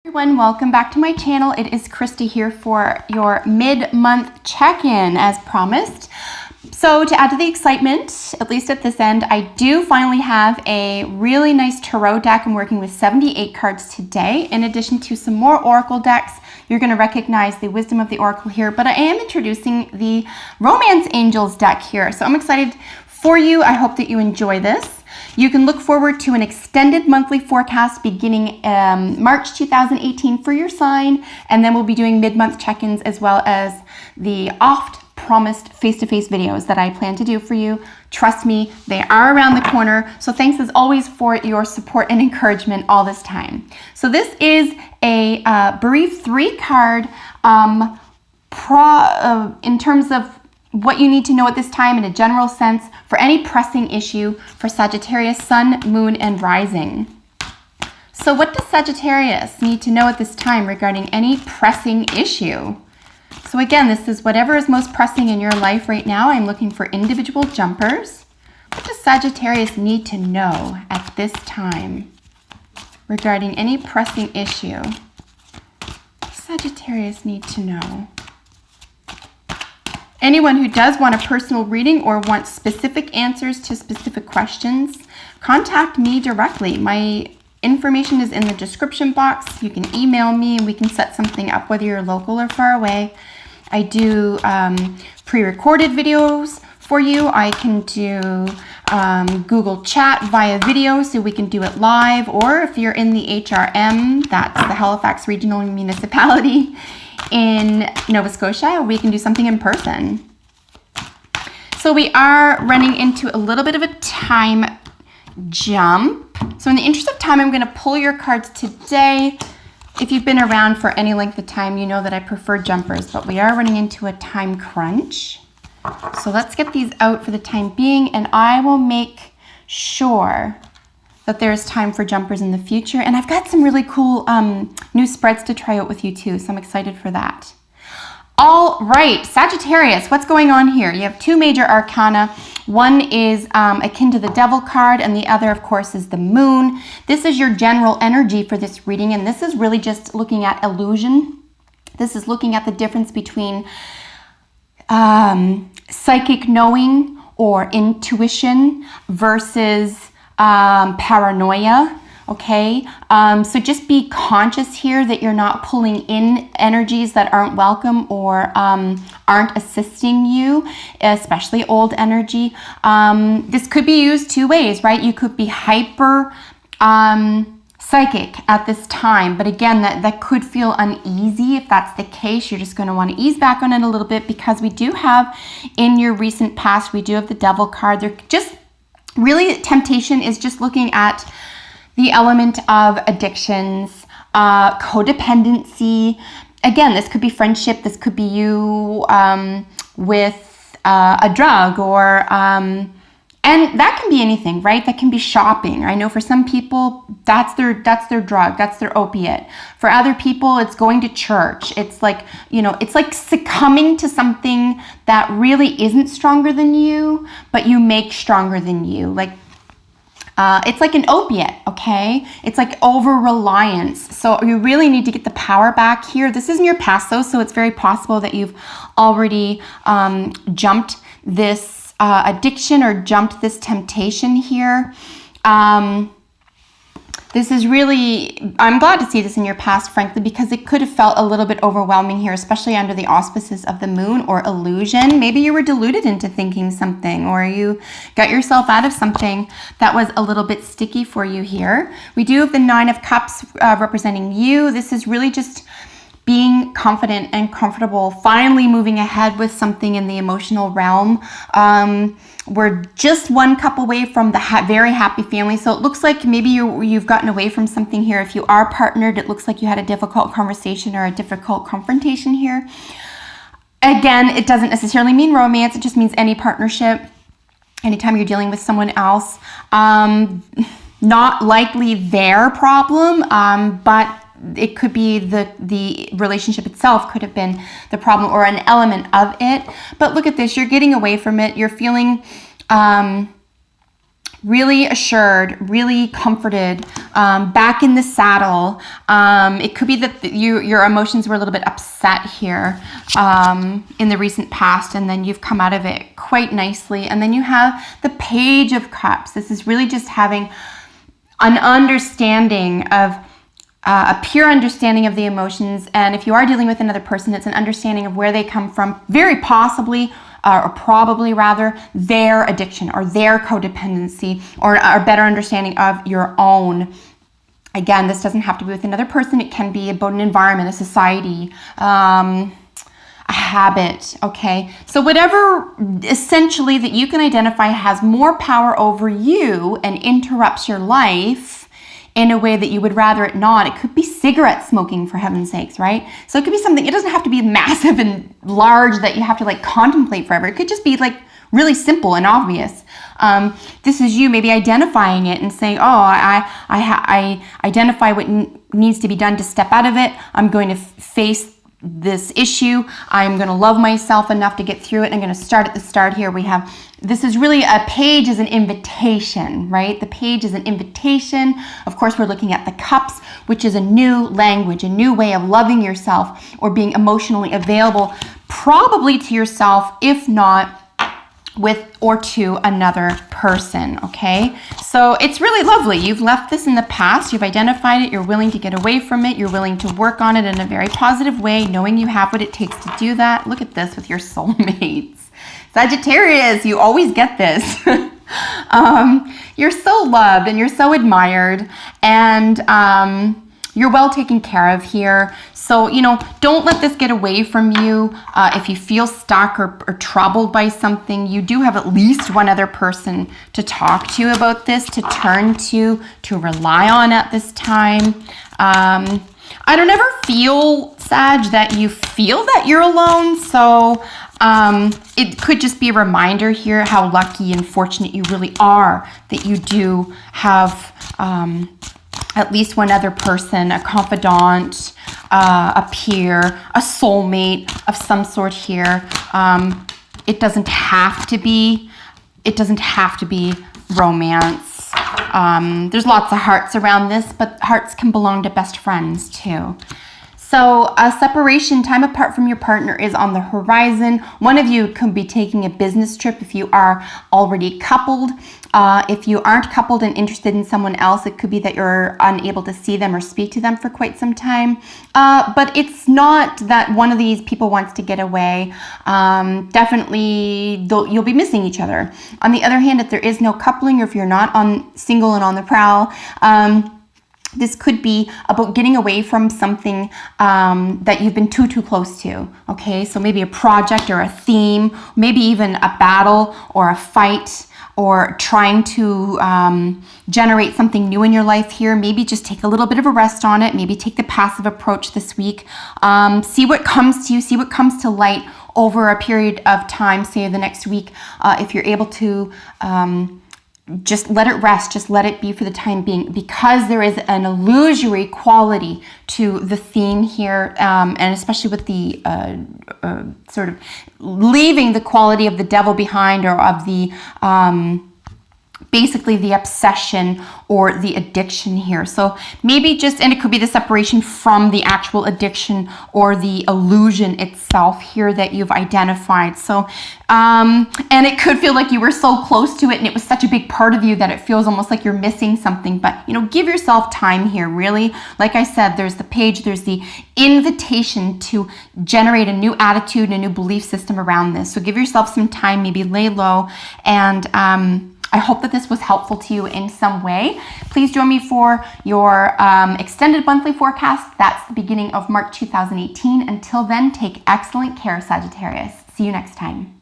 Everyone, welcome back to my channel. It is Christy here for your mid-month check-in as promised. So to add to the excitement, at least at this end, I do finally have a really nice tarot deck. I'm working with 78 cards today, in addition to some more oracle decks. You're going to recognize the wisdom of the oracle here, but I am introducing the Romance Angels deck here. So I'm excited for you. I hope that you enjoy this. You can look forward to an extended monthly forecast beginning March 2018 for your sign, and then we'll be doing mid-month check-ins as well as the oft-promised face-to-face videos that I plan to do for you. Trust me, they are around the corner, so thanks as always for your support and encouragement all this time. So this is a brief 3-card in terms of what you need to know at this time in a general sense for any pressing issue for Sagittarius, Sun, Moon, and Rising. So what does Sagittarius need to know at this time regarding any pressing issue? So again, this is whatever is most pressing in your life right now. I'm looking for individual jumpers. What does Sagittarius need to know at this time regarding any pressing issue? What does Sagittarius need to know? Anyone who does want a personal reading or wants specific answers to specific questions, contact me directly. My information is in the description box. You can email me and we can set something up whether you're local or far away. I do pre-recorded videos for you. I can do Google Chat via video so we can do it live, or if you're in the HRM, that's the Halifax Regional Municipality, in Nova Scotia, we can do something in person. So we are running into a little bit of a time jump. So in the interest of time, I'm going to pull your cards today. If you've been around for any length of time, you know that I prefer jumpers, but we are running into a time crunch. So let's get these out for the time being, and I will make sure that there's time for jumpers in the future. And I've got some really cool new spreads to try out with you too, so I'm excited for that. All right, Sagittarius, what's going on here? You have 2 major arcana. One is akin to the Devil card, and the other, of course, is the Moon. This is your general energy for this reading, and this is really just looking at illusion. This is looking at the difference between psychic knowing or intuition versus paranoia, okay? So just be conscious here that you're not pulling in energies that aren't welcome or aren't assisting you, especially old energy. This could be used 2 ways, right? You could be hyper psychic at this time, but again, that could feel uneasy. If that's the case, you're just going to want to ease back on it a little bit, because we do have, in your recent past, we do have the Devil card. They're just really, temptation is just looking at the element of addictions, codependency. Again, this could be friendship. This could be you with a drug, or and that can be anything, right? That can be shopping. I know for some people that's their drug, that's their opiate. For other people, it's going to church. It's like, you know, it's like succumbing to something that really isn't stronger than you, but you make stronger than you. Like it's like an opiate, okay? It's like over-reliance. So you really need to get the power back here. This isn't your past though, so it's very possible that you've already jumped this addiction or jumped this temptation here. This is really, I'm glad to see this in your past, frankly, because it could have felt a little bit overwhelming here, especially under the auspices of the Moon or illusion. Maybe you were deluded into thinking something, or you got yourself out of something that was a little bit sticky for you here. We do have the 9 of Cups representing you. This is really just being confident and comfortable, finally moving ahead with something in the emotional realm. We're just 1 cup away from the very happy family. So it looks like maybe you've gotten away from something here. If you are partnered, it looks like you had a difficult conversation or a difficult confrontation here. Again, it doesn't necessarily mean romance. It just means any partnership. Anytime you're dealing with someone else, not likely their problem, but it could be the relationship itself could have been the problem, or an element of it. But look at this, you're getting away from it. You're feeling really assured, really comforted, back in the saddle. It could be that your emotions were a little bit upset here in the recent past, and then you've come out of it quite nicely. And then you have the Page of Cups. This is really just having an understanding of a pure understanding of the emotions. And if you are dealing with another person, it's an understanding of where they come from, very possibly, or probably rather, their addiction or their codependency, or a better understanding of your own. Again, this doesn't have to be with another person. It can be about an environment, a society, a habit, okay? So whatever essentially that you can identify has more power over you and interrupts your life in a way that you would rather it not. It could be cigarette smoking, for heaven's sakes, right? So it could be something, it doesn't have to be massive and large that you have to like contemplate forever. It could just be like really simple and obvious. This is you maybe identifying it and saying, oh, I identify what needs to be done to step out of it. I'm going to face this issue. I'm going to love myself enough to get through it. I'm going to start at the start here. We have, this is really, a page is an invitation, right? The page is an invitation. Of course, we're looking at the cups, which is a new language, a new way of loving yourself or being emotionally available, probably to yourself, if not with or to another person, okay? So it's really lovely. You've left this in the past, you've identified it, you're willing to get away from it, you're willing to work on it in a very positive way, knowing you have what it takes to do that. Look at this with your soulmates. Sagittarius, you always get this. You're so loved and you're so admired, and you're well taken care of here. So, you know, don't let this get away from you. If you feel stuck or troubled by something, you do have at least one other person to talk to about this, to turn to rely on at this time. I don't ever feel, Sag, that you feel that you're alone. So it could just be a reminder here how lucky and fortunate you really are that you do have at least one other person, a confidant, a peer, a soulmate of some sort here. It doesn't have to be romance. There's lots of hearts around this, but hearts can belong to best friends too. So a separation, time apart from your partner, is on the horizon. One of you could be taking a business trip if you are already coupled. If you aren't coupled and interested in someone else, it could be that you're unable to see them or speak to them for quite some time. But it's not that one of these people wants to get away. Definitely, you'll be missing each other. On the other hand, if there is no coupling, or if you're not single and on the prowl, this could be about getting away from something that you've been too close to, okay? So maybe a project or a theme, maybe even a battle or a fight, or trying to generate something new in your life here. Maybe just take a little bit of a rest on it. Maybe take the passive approach this week. See what comes to you, see what comes to light over a period of time, say the next week. If you're able to just let it rest, just let it be for the time being, because there is an illusory quality to the theme here, and especially with the sort of leaving the quality of the devil behind, or of the basically the obsession or the addiction here. So maybe just, and it could be the separation from the actual addiction or the illusion itself here that you've identified. So, and it could feel like you were so close to it and it was such a big part of you that it feels almost like you're missing something. But, you know, give yourself time here, really. Like I said, there's the page, there's the invitation to generate a new attitude and a new belief system around this. So give yourself some time, maybe lay low, and I hope that this was helpful to you in some way. Please join me for your extended monthly forecast. That's the beginning of March 2018. Until then, take excellent care, Sagittarius. See you next time.